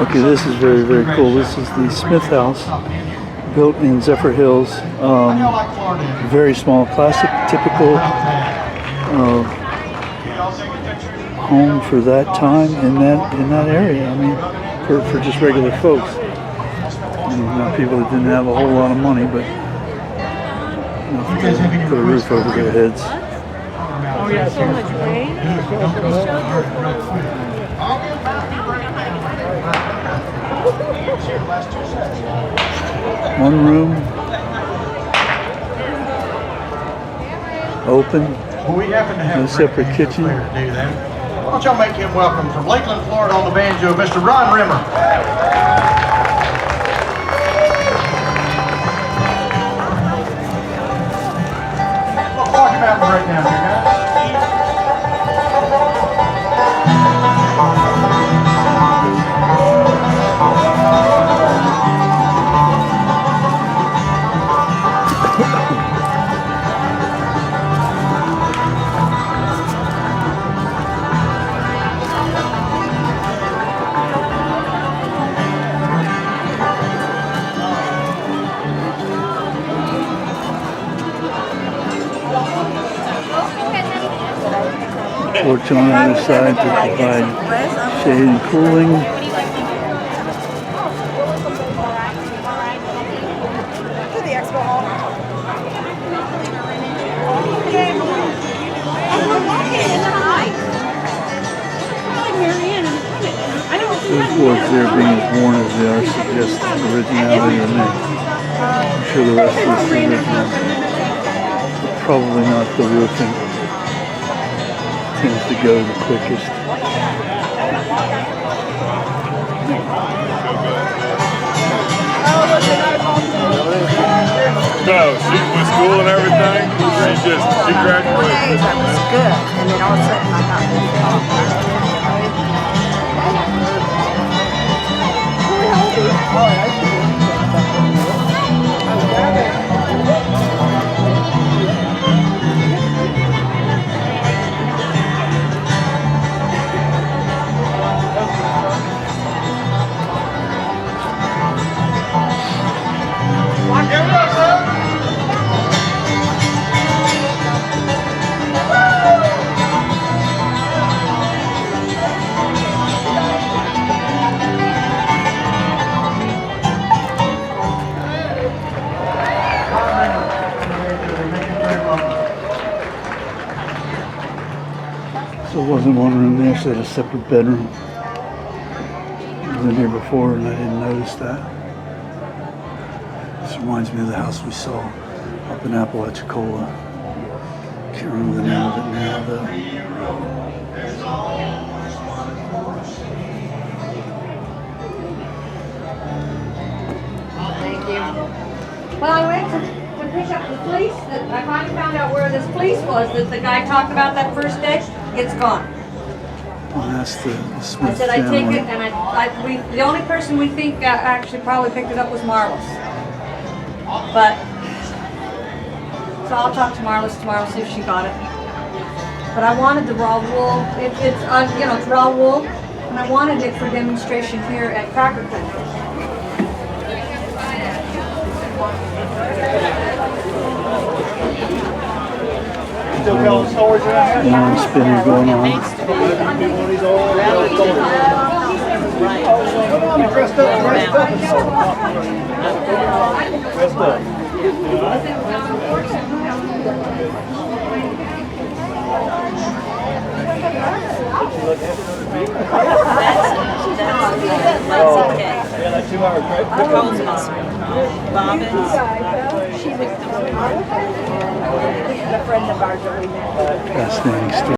Okay, this is very, very cool. This is the Smith house, built in Zephyrhills. Very small, classic, typical home for that time in that area. I mean, for just regular folks. Not people that didn't have a whole lot of money, but put a roof over their heads. Oh yeah, so much rain. One room, open, no separate kitchen. Why don't y'all make him welcome from Lakeland, Florida on the banjo, Mr. Ron Rimmer. Walk him out and break down here, guys. Porch on either side to provide shade and cooling. Those boards there being as worn as they are suggest originality or mix. I'm sure the rest of this is original, but probably not the roofing. Tends to go the quickest. No, she went to school and everything. She graduated. That was good. And then all of a sudden I got this. So it wasn't one room there, so it had a separate bedroom. I was in here before and I didn't notice that. This reminds me of the house we saw up in Apalachicola. Can't remember the name of it now though. Thank you. Well, I went to pick up the fleece. I finally found out where this fleece was that the guy talked about that first day. It's gone. And that's the Smith I said I take family. it, and the only person we think actually probably picked it up was Marlis. But so I'll talk to Marlis tomorrow, see if she got it. But I wanted the raw wool. It's raw wool, and I wanted it for demonstration here at Cracker Country. Still telling stories around here? Long spinning going on. Dressed up. Yeah, that 2 hour trip. She's a friend of ours that we met. Fascinating story.